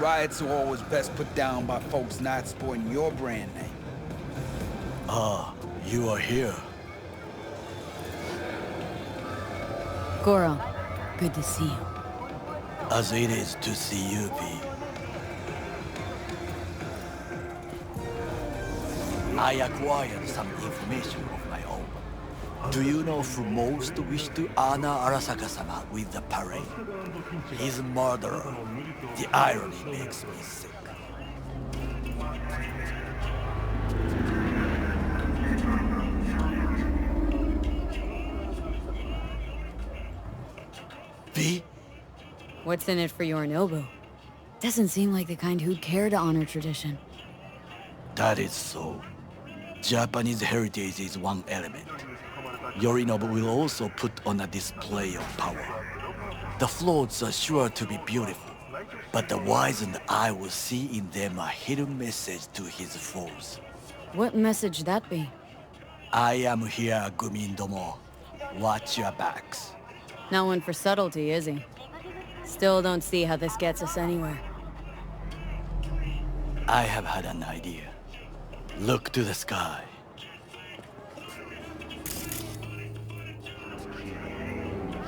Riots are always best put down by folks not sporting your brand name. Ah, you are here. Goro, good to see you. As it is to see you, V. I acquired some information of my own. Do you know who most wish to honor Arasaka-sama with the parade? His murderer. The irony makes me sick. V? What's in it for Yorinobu? Doesn't seem like the kind who'd care to honor tradition. That is so. Japanese heritage is one element. Yorinobu will also put on a display of power. The floats are sure to be beautiful, but the wizened eye will see in them a hidden message to his foes. What message that be? I am here, Gumindomo. Watch your backs. Not one for subtlety, is he? Still don't see how this gets us anywhere. I have had an idea. Look to the sky.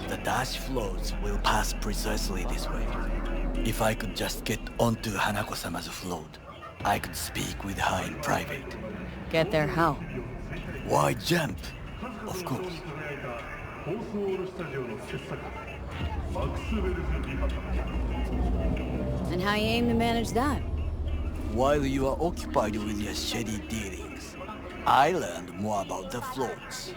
The dash floats will pass precisely this way. If I could just get onto Hanako-sama's float, I could speak with her in private. Get there how? Why jump? Of course. And how you aim to manage that? While you are occupied with your shady dealings, I learned more about the floats.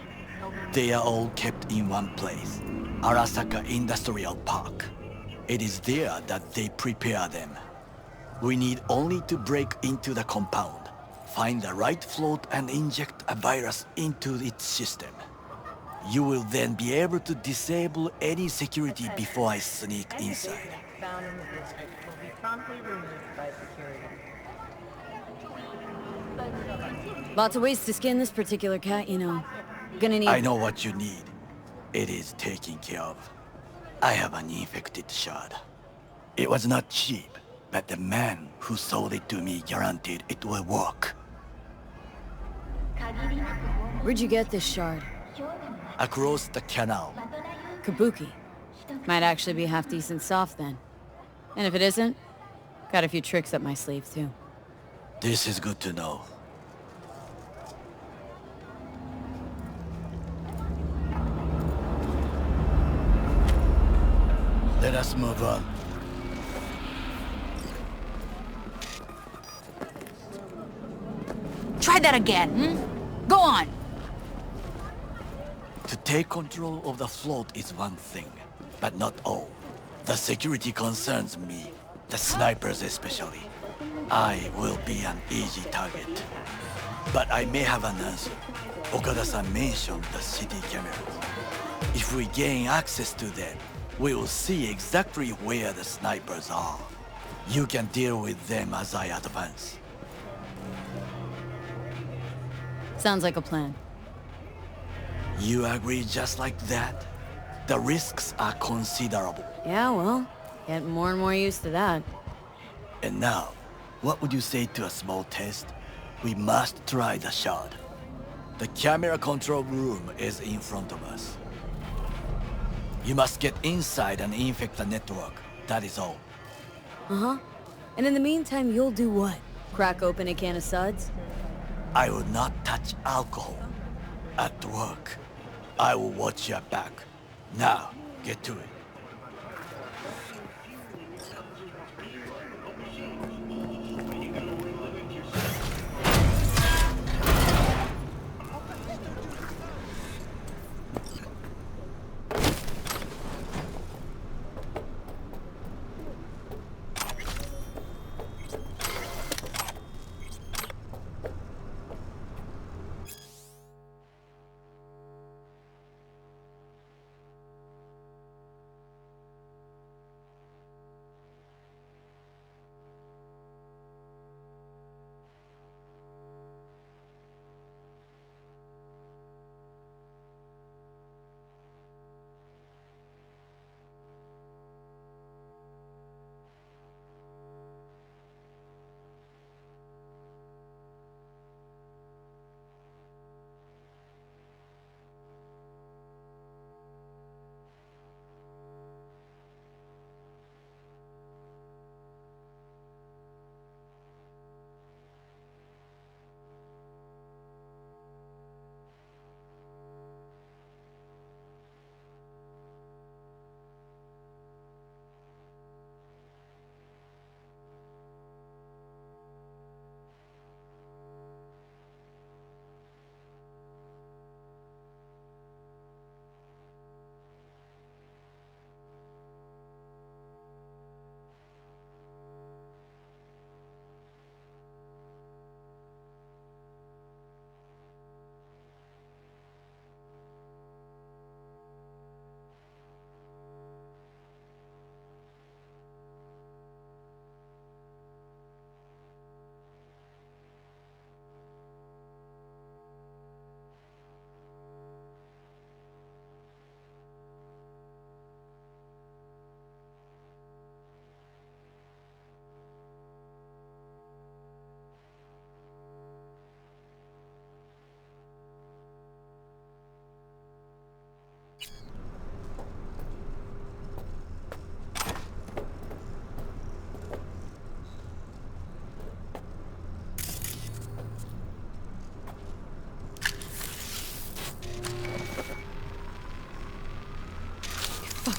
They are all kept in one place, Arasaka Industrial Park. It is there that they prepare them. We need only to break into the compound, find the right float and inject a virus into its system. You will then be able to disable any security before I sneak inside. Found in the district will be promptly removed by security. Lots of ways to skin this particular cat, you know. Gonna need... I know what you need. It is taken care of. I have an infected shard. It was not cheap, but the man who sold it to me guaranteed it will work. Where'd you get this shard? Across the canal. Kabuki. Might actually be half-decent soft then. And if it isn't, got a few tricks up my sleeve too. This is good to know. Let us move on. Try that again, Go on! To take control of the float is one thing, but not all. The security concerns me, the snipers especially. I will be an easy target. But I may have an answer. Okada-san mentioned the city cameras. If we gain access to them, we will see exactly where the snipers are. You can deal with them as I advance. Sounds like a plan. You agree just like that? The risks are considerable. Yeah, well, getting more and more used to that. And now, what would you say to a small test? We must try the shard. The camera control room is in front of us. You must get inside and infect the network. That is all. Uh-huh. And in the meantime, you'll do what? Crack open a can of suds? I will not touch alcohol. At work, I will watch your back. Now, get to it.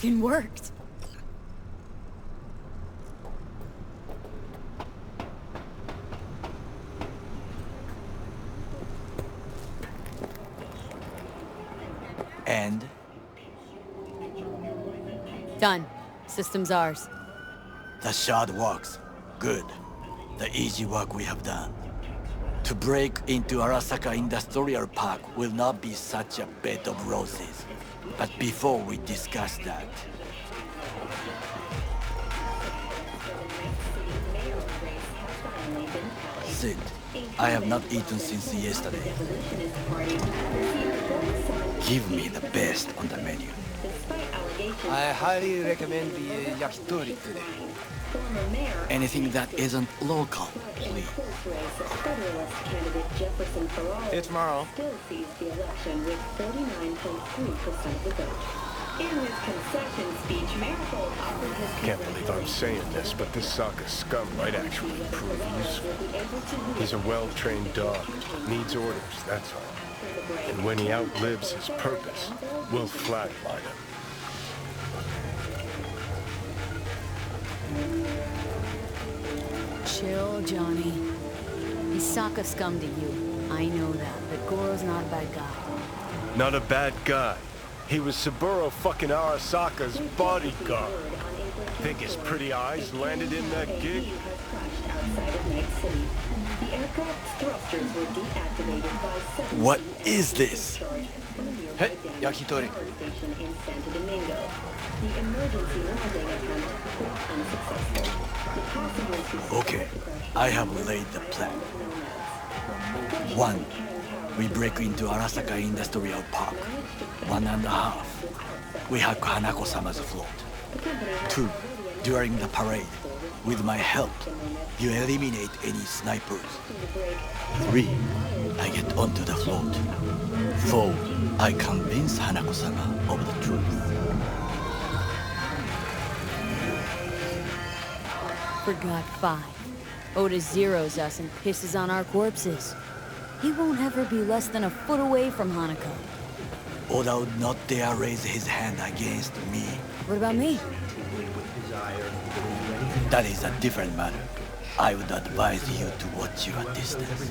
fucking worked. And Done. System's ours. the shard works. Good. The easy work we have done. To break into Arasaka Industrial Park will not be such a bed of roses. But before we discuss that, Sid, I have not eaten since yesterday. Give me the best on the menu. I highly recommend the yakitori today. Anything that isn't local, please. It's tomorrow. Still seized the election with 49.3% of the vote. In his concession speech, Marigold offered his Can't believe I'm saying this, but this Sokka scum might actually prove useful. He's a well-trained dog. Needs orders, that's all. And when he outlives his purpose, we'll flatline him. Chill, Johnny. He's Sokka scum to you. I know that, but Goro's not a bad guy. Not a bad guy. He was Saburo fucking Arasaka's bodyguard. Think his pretty eyes landed in that gig? What is this? Hey, yakitori. Okay, I have laid the plan. 1. We break into Arasaka Industrial Park. 1.5. We hack Hanako-sama's float. 2. During the parade, with my help, you eliminate any snipers. 3. I get onto the float. 4. I convince Hanako-sama of the truth. Forgot 5. Oda zeroes us and pisses on our corpses. He won't ever be less than a foot away from Hanako. Oda would not dare raise his hand against me. What about me? That is a different matter. I would advise you to watch your distance.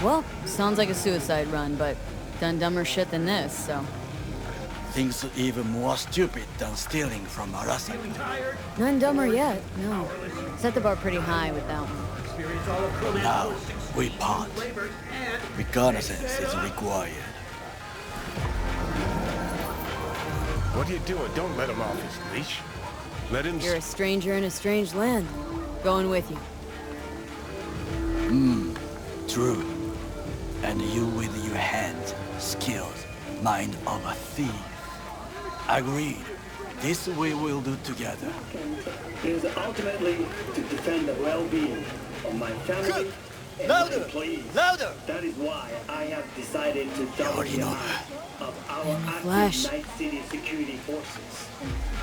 Well, sounds like a suicide run, but done dumber shit than this, so... Things even more stupid than stealing from Arasaka. None dumber yet, no. Set the bar pretty high with that one. Now, we part. Reconnaissance is required. What are you doing? Don't let him off his leash. Let him... You're a stranger in a strange land. Going with you. True. And you with your hands, skills, mind of a thief. Agreed. This we will do together. It is ultimately to defend the well-being of my family and my employees. Louder! That is why I have decided to double already the know amount of our Flash. active Night City security forces.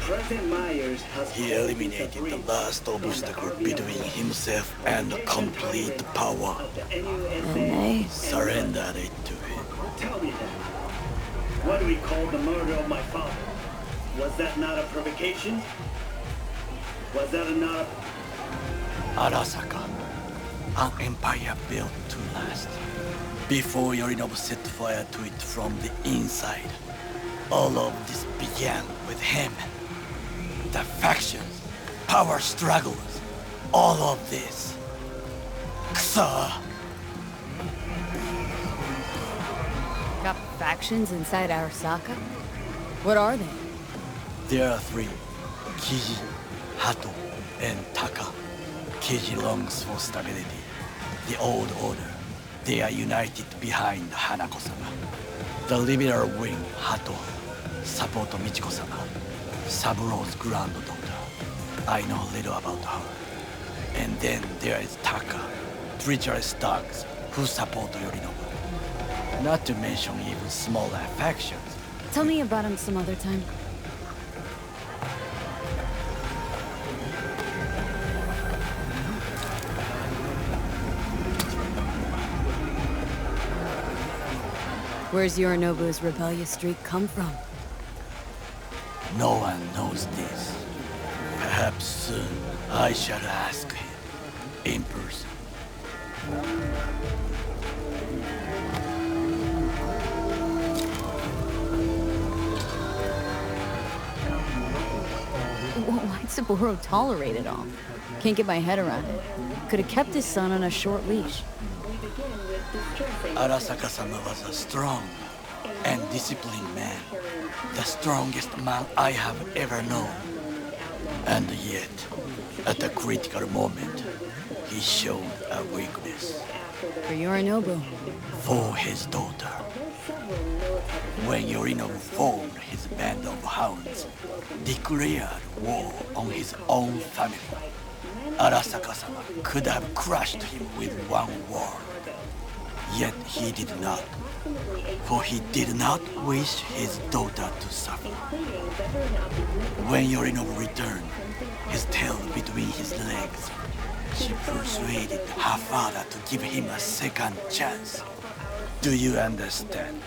President Myers has He eliminated the last obstacle between himself and complete power. And they... Surrendered it to him. Tell me then, what do we call the murder of my father? Was that not a provocation? Was that not a... Arasaka, an empire built to last. Before Yorinobu set fire to it from the inside, all of this began with him. The factions, power struggles, all of this. Kusa! Got factions inside Arasaka? What are they? There are 3. Kiji, Hato, and Taka. Kiji longs for stability. The old order. They are united behind Hanako-sama. The liberal wing, Hato, support Michiko-sama, Saburo's granddaughter. I know little about her. And then there is Taka, treacherous thugs who support Yorinobu. Not to mention even smaller factions. Tell me about him some other time. Where's Yorinobu's rebellious streak come from? No one knows this. Perhaps soon I shall ask him in person. Why'd Saburo tolerate it all? Can't get my head around it. Could have kept his son on a short leash. Arasaka-sama was a strong and disciplined man. The strongest man I have ever known. And yet, at a critical moment, he showed a weakness. For Yorinobu. For his daughter. When Yorinobu formed his band of hounds, declared war on his own family, Arasaka-sama could have crushed him with one word. Yet he did not, for he did not wish his daughter to suffer. When Yorinobu returned, his tail between his legs, she persuaded her father to give him a second chance. Do you understand?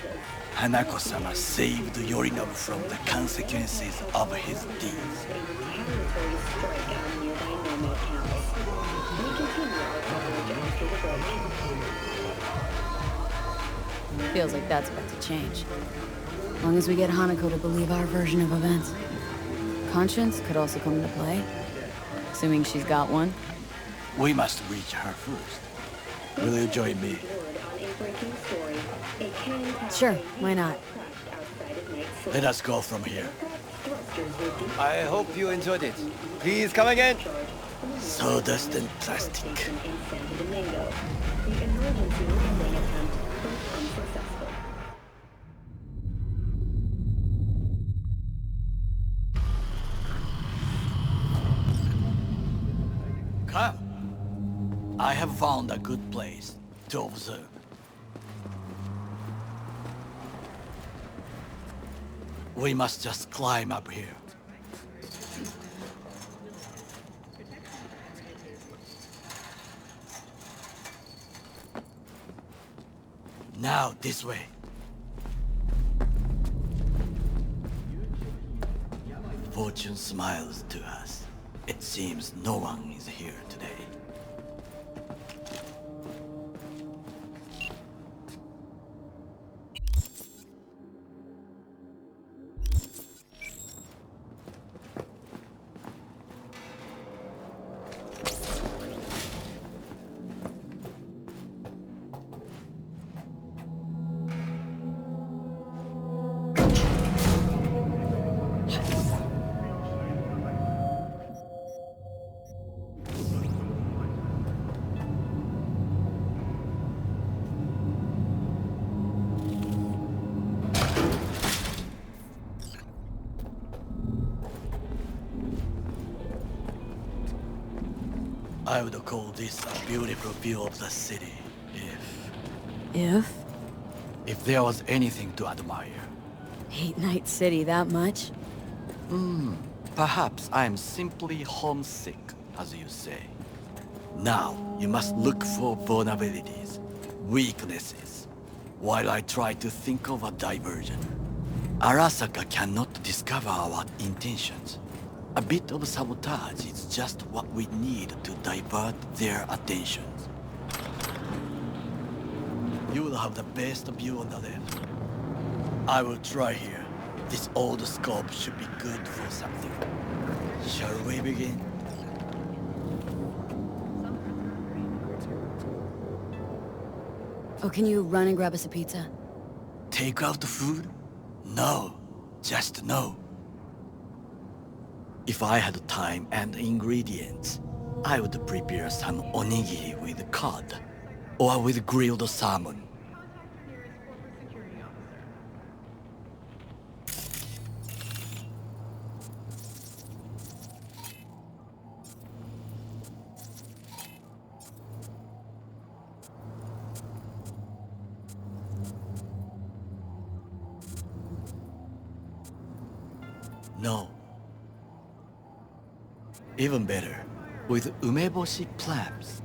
Hanako-sama saved Yorinobu from the consequences of his deeds. Feels like that's about to change. As long as we get Hanako to believe our version of events. Conscience could also come into play. Assuming she's got one. We must reach her first. Will you join me? Sure, why not? Let us go from here. I hope you enjoyed it. Please come again. Sawdust and plastic. Come. I have found a good place to observe. We must just climb up here. Now, this way. Fortune smiles to us. It seems no one is here today. I would call this a beautiful view of the city, If? if there was anything to admire. Hate Night City that much? Perhaps I am simply homesick, as you say. Now, you must look for vulnerabilities, weaknesses, while I try to think of a diversion. Arasaka cannot discover our intentions. A bit of sabotage is just what we need to divert their attentions. You will have the best view on the left. I will try here. This old scope should be good for something. Shall we begin? Oh, can you run and grab us a pizza? Take out food? No. Just no. If I had time and ingredients, I would prepare some onigiri with cod, or with grilled salmon. No. Even better, with umeboshi clams.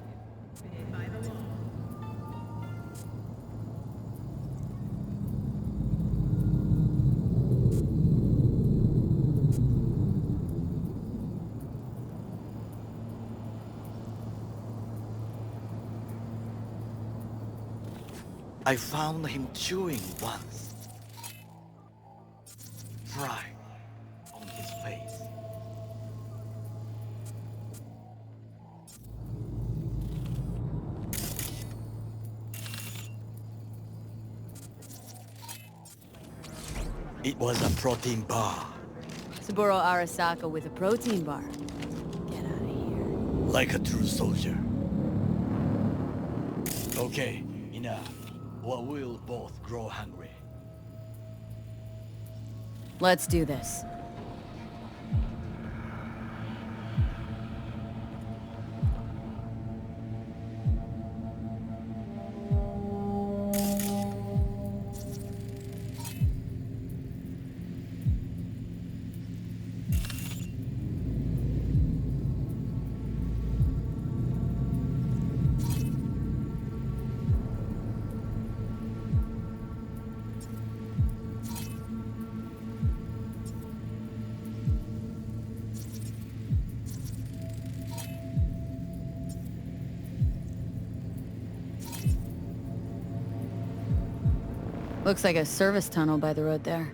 I found him chewing once. Pride on his face. It was a protein bar. Saburo Arasaka with a protein bar. Get out of here. Like a true soldier. Okay, enough. Or we'll both grow hungry. Let's do this. Looks like a service tunnel by the road there.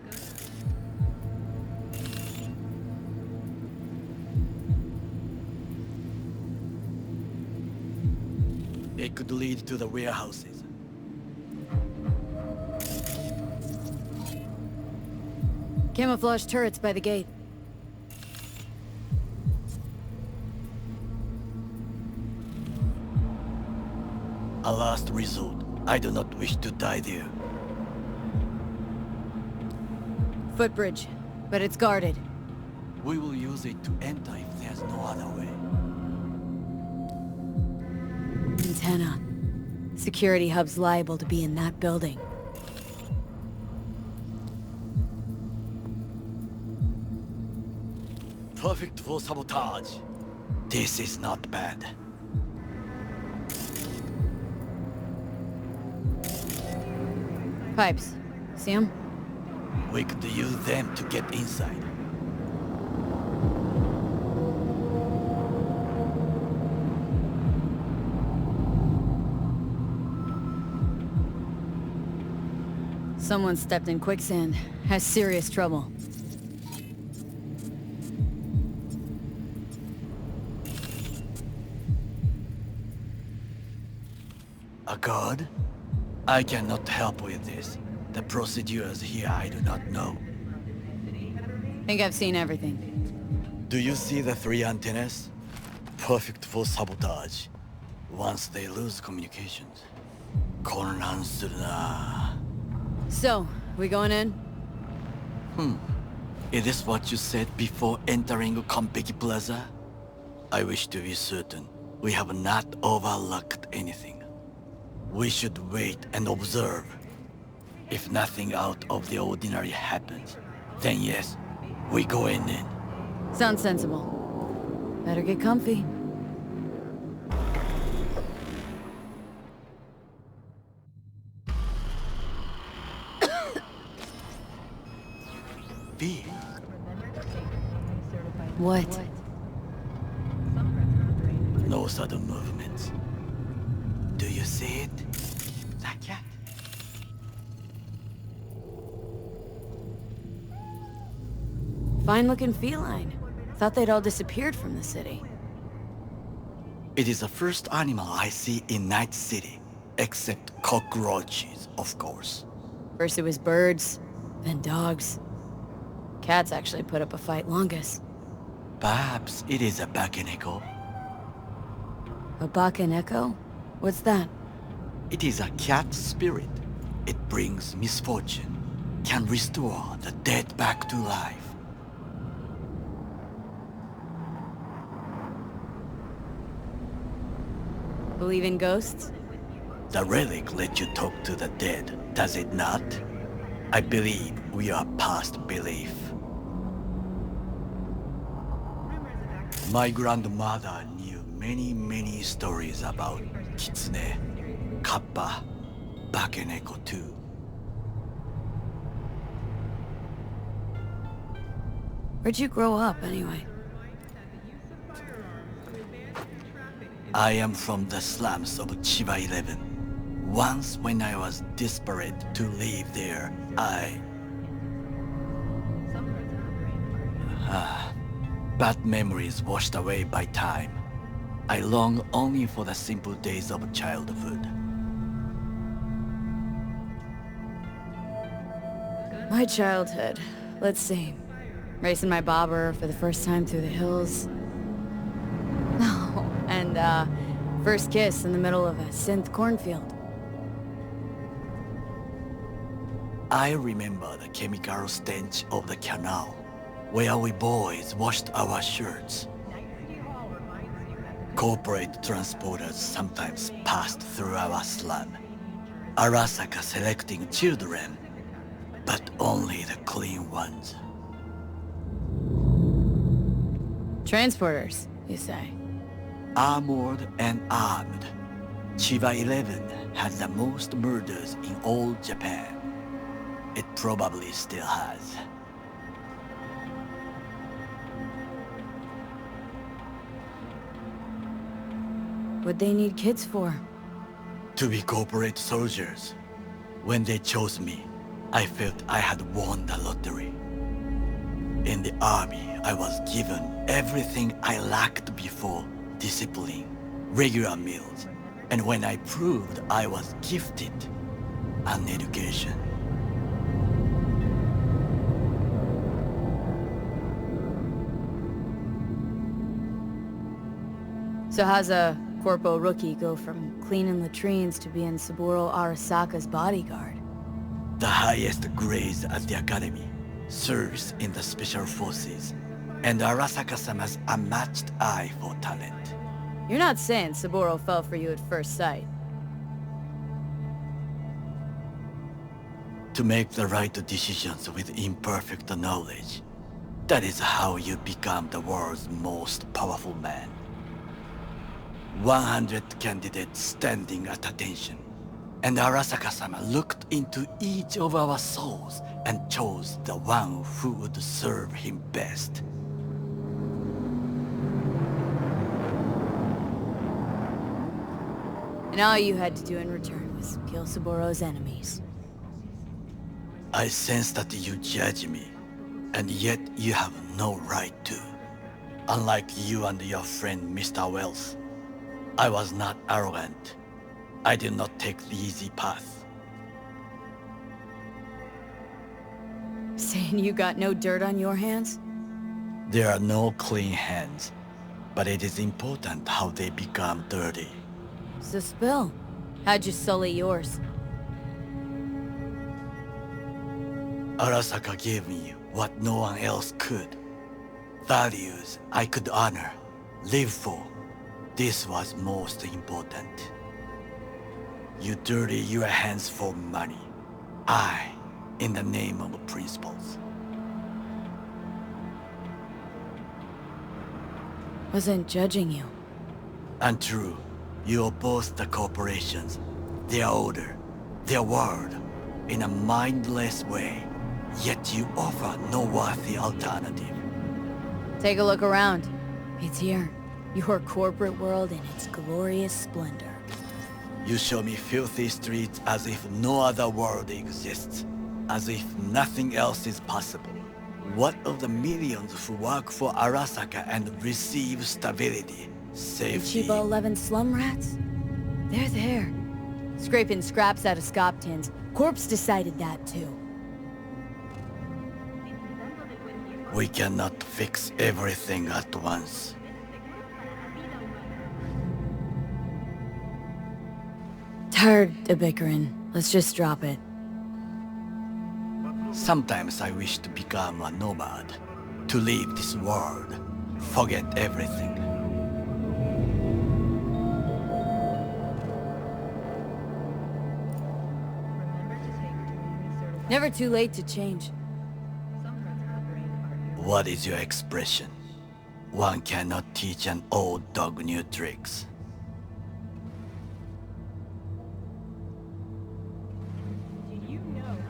It could lead to the warehouses. Camouflage turrets by the gate. A last resort. I do not wish to die there. Footbridge, but it's guarded. We will use it to enter if there's no other way. Antenna. Security hub's liable to be in that building. Perfect for sabotage. This is not bad. Pipes. See 'em? We could use them to get inside. Someone stepped in quicksand. Has serious trouble. A guard? I cannot help with this. The procedures here I do not know. Think I've seen everything. Do you see the 3 antennas? Perfect for sabotage. Once they lose communications.混乱するな. So, we going in? Is this what you said before entering Konpeki Plaza? I wish to be certain we have not overlooked anything. We should wait and observe. If nothing out of the ordinary happens, then yes, we go in. Sounds sensible. Better get comfy. B. What? No sudden movements. Do you see it? That cat. Fine-looking feline. Thought they'd all disappeared from the city. It is the first animal I see in Night City, except cockroaches, of course. First it was birds, then dogs. Cats actually put up a fight longest. Perhaps it is a bakeneko. A bakaneko? What's that? It is a cat spirit. It brings misfortune, can restore the dead back to life. Believe in ghosts? The relic let you talk to the dead, does it not? I believe we are past belief. My grandmother knew many stories about Kitsune, Kappa, Bakeneko too. Where'd you grow up, anyway? I am from the slums of Chiba 11, Once when I was desperate to leave there, bad memories washed away by time. I long only for the simple days of childhood. My childhood. Let's see. Racing my bobber for the first time through the hills. Oh, and, first kiss in the middle of a synth cornfield. I remember the chemical stench of the canal, where we boys washed our shirts. Corporate transporters sometimes passed through our slum, Arasaka selecting children, but only the clean ones. Transporters, you say? Armored and armed, Chiba 11 had the most murders in all Japan. It probably still has. What'd they need kids for? To be corporate soldiers. When they chose me, I felt I had won the lottery. In the army, I was given everything I lacked before: discipline, regular meals, and when I proved I was gifted, an education. So how's a corpo rookie go from cleaning latrines to being Saburo Arasaka's bodyguard? The highest grades at the academy, service in the special forces, and Arasaka-sama's unmatched eye for talent. You're not saying Saburo fell for you at first sight. To make the right decisions with imperfect knowledge, that is how you become the world's most powerful man. 100 candidates standing at attention, and Arasaka-sama looked into each of our souls and chose the one who would serve him best. And all you had to do in return was kill Saburo's enemies. I sense that you judge me, and yet you have no right to. Unlike you and your friend Mr. Wells, I was not arrogant. I did not take the easy path. Saying you got no dirt on your hands? There are no clean hands, but it is important how they become dirty. So spill. How'd you sully yours? Arasaka gave me what no one else could. Values I could honor, live for. This was most important. You dirty your hands for money. I, in the name of principles. Wasn't judging you. Untrue. You oppose the corporations, their order, their word, in a mindless way. Yet you offer no worthy alternative. Take a look around. It's here. Your corporate world in its glorious splendor. You show me filthy streets as if no other world exists, as if nothing else is possible. What of the millions who work for Arasaka and receive stability, safety? The Chiba 11 slum rats? They're there. Scraping scraps out of scop tins. Corpse decided that too. We cannot fix everything at once. Tired of bickering. Let's just drop it. Sometimes I wish to become a nomad, to leave this world, forget everything. Never too late to change. What is your expression? One cannot teach an old dog new tricks.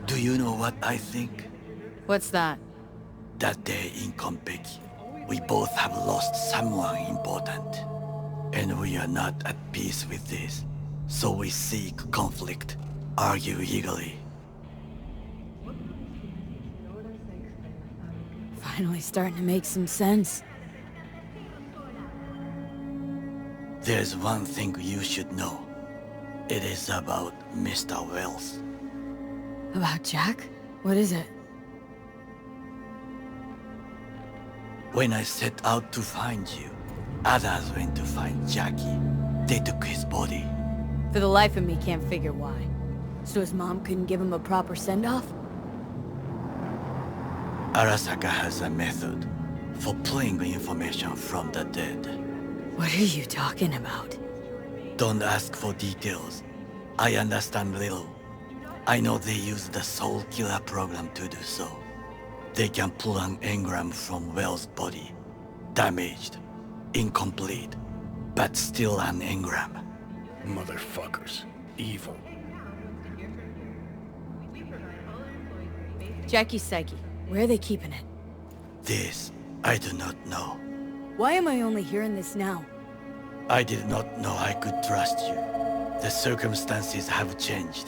Do you know what I think? What's that? That day in Konpeki, we both have lost someone important. And we are not at peace with this. So we seek conflict, argue eagerly. Finally starting to make some sense. There's one thing you should know. It is about Mr. Wells. About Jack? What is it? When I set out to find you, others went to find Jackie. They took his body. For the life of me, can't figure why. So his mom couldn't give him a proper send-off? Arasaka has a method for pulling information from the dead. What are you talking about? Don't ask for details. I understand little. I know they use the Soul Killer program to do so. They can pull an engram from Wells' body. Damaged, incomplete, but still an engram. Motherfuckers. Evil. Jackie's psyche. Where are they keeping it? This, I do not know. Why am I only hearing this now? I did not know I could trust you. The circumstances have changed.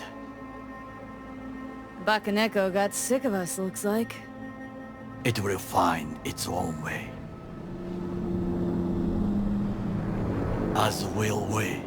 Bakaneko got sick of us, looks like. It will find its own way. As will we.